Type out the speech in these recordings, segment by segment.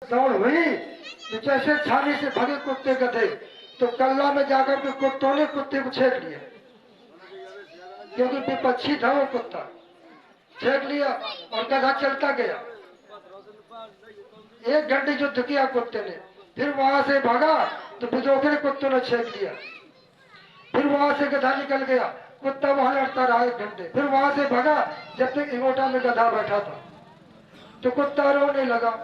दौड़ हुई तो जैसे छानी से भगे कुत्ते गधे, तो कल्ला में जाकर के कुत्तों ने कुत्ते को छेक लिया, क्योंकि विपक्षी था वो कुत्ता। छेक लिया और गधा चलता गया। 1 घंटे युद्ध किया कुत्ते ने, फिर वहां से भागा तो बिजोखरे कुत्तों ने छेक लिया। फिर वहां से गधा निकल गया, कुत्ता वहां लड़ता रहा 1 घंटे। फिर वहां से भागा जब तक इमोटा में गधा बैठा था, तो कुत्ता रोने लगा।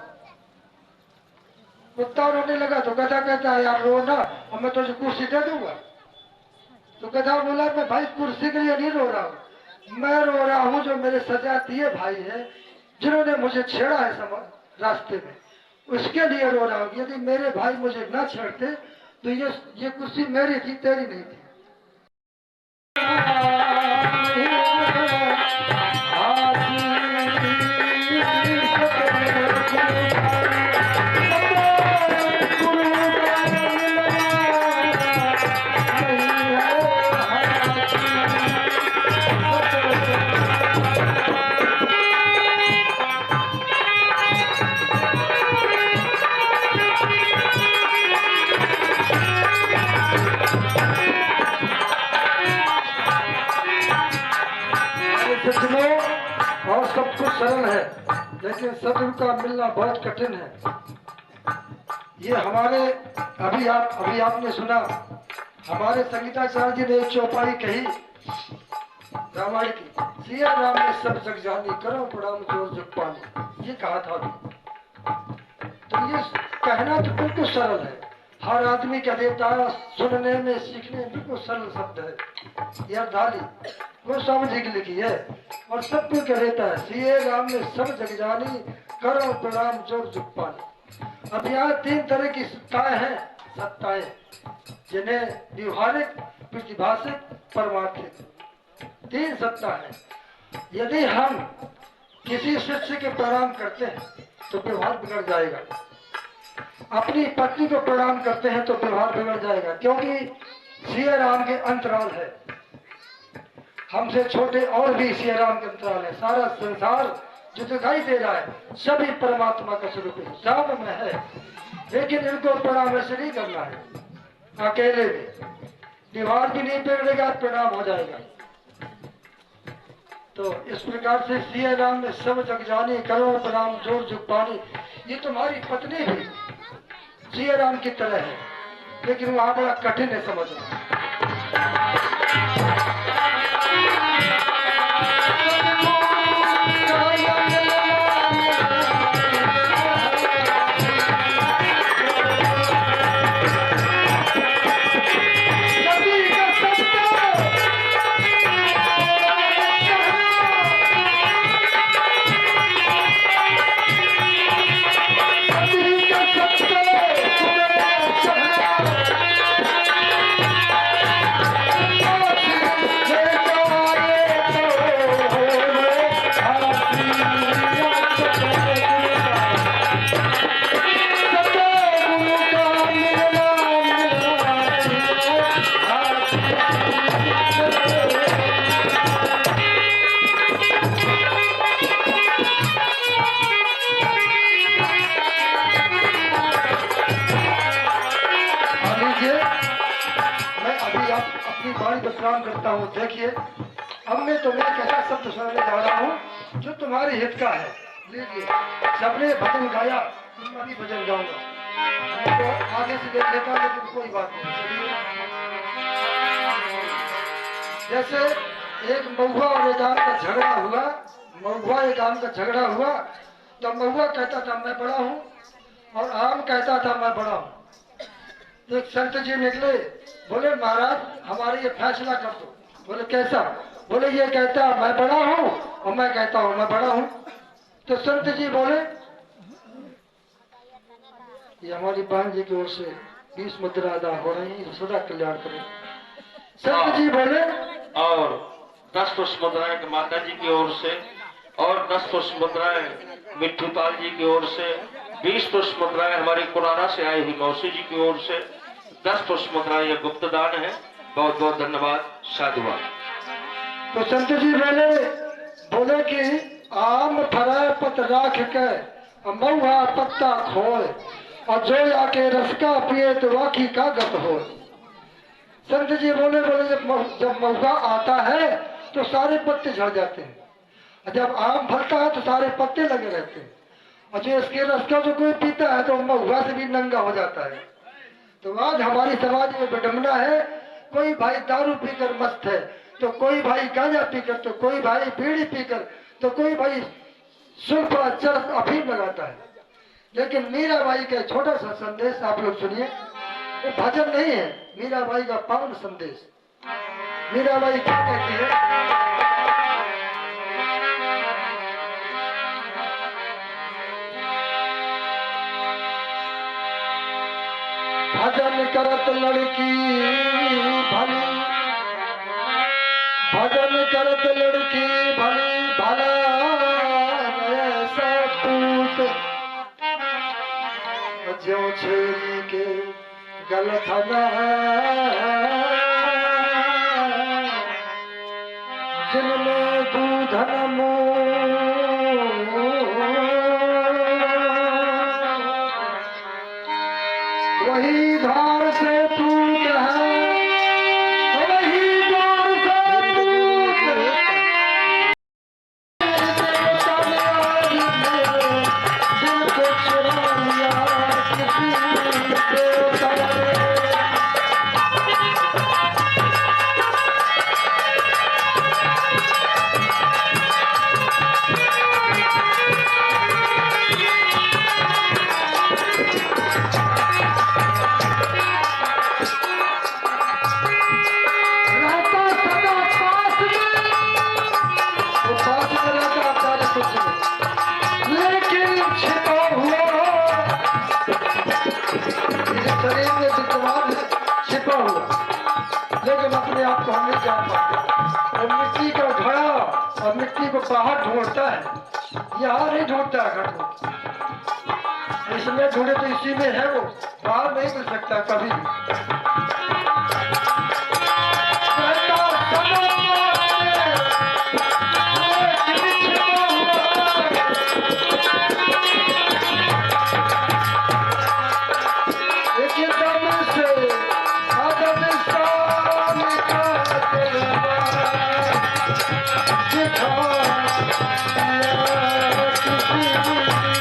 कुत्ता रोने लगा तो गधा कहता है यार रो ना, और मैं तुझे कुर्सी दे दूंगा। तो गधा बोला मैं भाई कुर्सी के लिए नहीं रो रहा हूँ, मैं रो रहा हूँ जो मेरे सजा दिए भाई है, जिन्होंने मुझे छेड़ा है रास्ते में, उसके लिए रो रहा हूँ। यदि मेरे भाई मुझे न छेड़ते तो ये कुर्सी मेरी थी, तेरी नहीं थी। और सब कुछ सरल है, लेकिन सत्य का मिलना बहुत कठिन है। ये हमारे अभी आपने सुना, हमारे संगीताचार्य जी ने एक चौपाई कही रामायण की, सिया राम ने सब जग जानी, करो प्रणाम जोर जग पानी, ये कहा था अभी। तो ये कहना तो बिल्कुल सरल है, हर आदमी कह देता है, सुनने में सीखने में बिल्कुल सरल शब्द है। यह डाली गोस्वामी जी की लिखी है और सब कोई कह देता है, सिए राम ने सब जग जानी, करो प्रणाम जोर जग पानी। अब यहाँ 3 तरह की सत्ताएं हैं, जिन्हें व्यवहारिक, प्रतिभाषिक, परमार्थिक, 3 सत्ता है। यदि हम किसी शिष्य के प्रणाम करते हैं तो व्यवहार बिगड़ जाएगा, अपनी पत्नी को प्रणाम करते हैं तो व्यवहार बिगड़ जाएगा, क्योंकि सिया राम के अंतराल है, हमसे छोटे और भी सिया राम के अंतराल है। सारा संसार जो दिखाई दे रहा है सभी परमात्मा का स्वरूप है, सब में है, लेकिन इनको प्रणाम ऐसे नहीं करना है अकेले में, व्यवहार भी नहीं बिगड़ेगा, प्रणाम हो जाएगा। तो इस प्रकार से सिया राम ने सब जग जानी, करो प्रणाम जोर जुग पानी। ये तुम्हारी पत्नी भी सिया राम की तरह है, लेकिन वहां बड़ा कठिन है समझना। प्रणाम करता हूँ। देखिए, अब मैं तुम्हें कैसा शब्द सुनाने जा रहा हूँ जो तुम्हारे हित का है। लीजिए, सबने भजन गाया, मैं भी भजन गाऊंगा, तो आगे से देख लेता, लेकिन कोई बात नहीं। जैसे एक महुआ और एक आम का झगड़ा हुआ, महुआ एक आम का झगड़ा हुआ, तो महुआ कहता था मैं बड़ा हूँ और आम कहता था मैं बड़ा हूँ। तो एक संत जी निकले, बोले महाराज हमारे ये फैसला कर दो। बोले कैसा? बोले ये कहता मैं बड़ा हूँ और मैं कहता हूँ मैं बड़ा हूँ। तो संत जी बोले, ये हमारी बहन जी की ओर से 20 मुद्रा अदा हो रही है, सदा कल्याण करें। संत जी बोले, और 10 पुष्प मुद्राएं माता जी की ओर से, और 10 पुष्प मुद्राएं मिट्टू पाल जी की ओर से, 20 पुष्प मुद्राएं हमारी कुराना से आई हुई मौसी जी की ओर से, 10 पुष्प मुद्राएं ये गुप्त दान है। बहुत बहुत धन्यवाद, साधुवाद। तो संत जी बोले कि आम फराय पत राख के मऊआ पत्ता खोए और जो आके रस का पिए तो वाकी का गत हो। संत जी बोले बोले जब मऊआ आता है तो सारे पत्ते झड़ जाते हैं, और जब आम फलता है तो सारे पत्ते लगे रहते हैं, और जो इसके रस का जो कोई पीता है तो मऊआ से भी नंगा हो जाता है। तो आज हमारी समाज में विडंबना है, कोई भाई दारू पीकर मस्त है, तो कोई भाई गांजा पीकर, तो कोई भाई बीड़ी पीकर, तो कोई भाई सुल्फा चरस अफीम लगाता है। लेकिन मीराबाई का छोटा सा संदेश आप लोग सुनिए, वो भजन नहीं है, मीराबाई का पावन संदेश। मीराबाई क्या कहती है? भजन करत लड़की भली, भजन करत लड़की भली भला ऐसा पूत, जो छेरी के गलत न जिनमें दूध न वही धार से पूत है, वही धार से पूत है। दिल को चुरा लिया किसी देवता ने। रहता सदा पास में, वो पास में रहता सारे कुछ नहीं, लेकिन छिपा हुआ इस शरीर में विद्यमान है, छिपा हुआ, लेकिन अपने आप को हम नहीं जान पाते। वो मिट्टी का घड़ा और मिट्टी को बाहर ढूंढता है, यहाँ नहीं ढूंढता है घड़ को, इसमें ढूंढे तो इसी में है, वो बाहर नहीं मिल सकता कभी भी। रहता सदा पास में, लेकिन छिपा हुआ। एकदम से आदम शाम का दिलवा दिखा दिया किसी देवता ने, किसी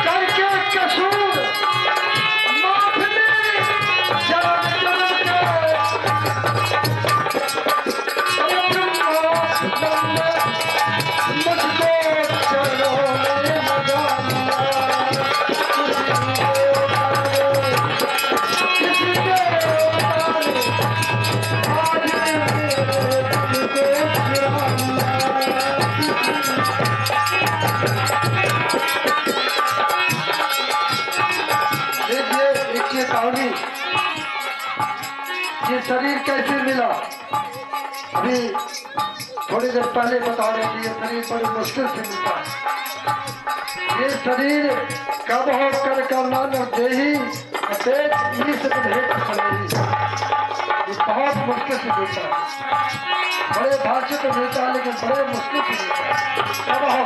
करके कसूर माफ मेरी जान जान के, मुझको चलो मेरे मजाना, किसी देवता ने आज मेरे दिल को चुरा लिया। देखिए एक ये कहानी, ये शरीर कैसे मिला, अभी थोड़ी देर पहले बता रहे थे, ये शरीर बड़ी मुश्किल से मिलता है। ये शरीर कब हो कर करना न देही तेज ईश भेंट सनेही, ये बहुत मुश्किल से मिलता है। बड़े भाग्य से मिलता है, लेकिन बड़े मुश्किल से मिलता है। कब हो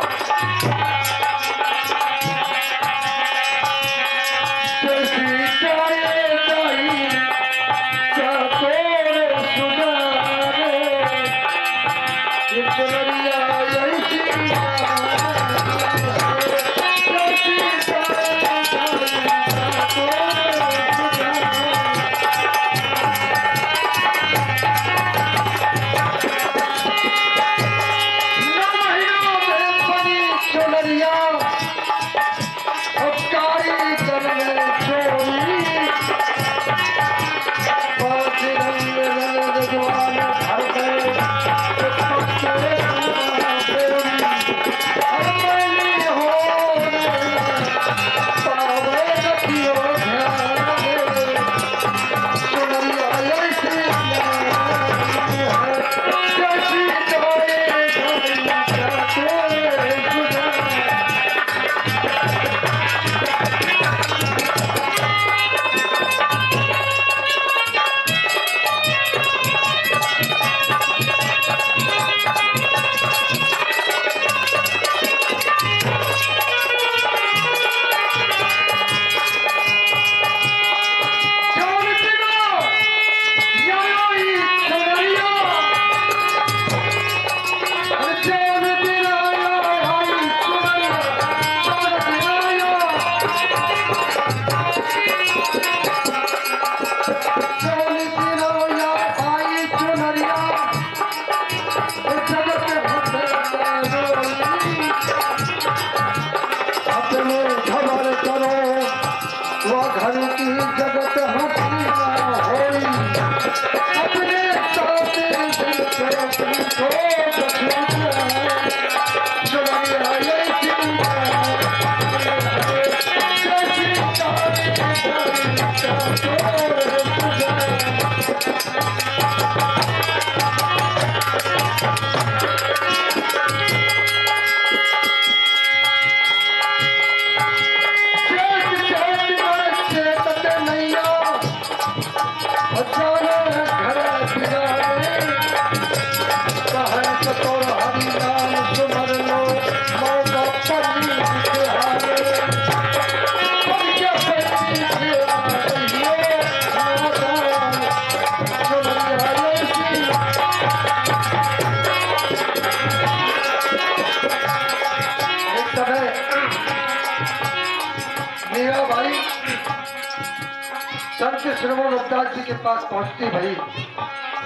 श्रवण रविदास जी के पास पहुंचती भई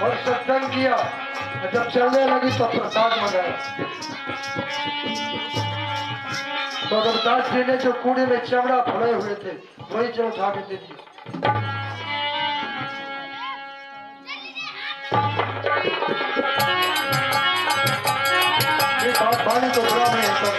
और सत्संग किया। और जब चलने लगी तो प्रसाद मंगाया। तो रविदास जी ने जो कूड़े में चमड़ा फड़े हुए थे वही जो उठा के दे दिए। ये बात वाणी तो बुरा नहीं होता।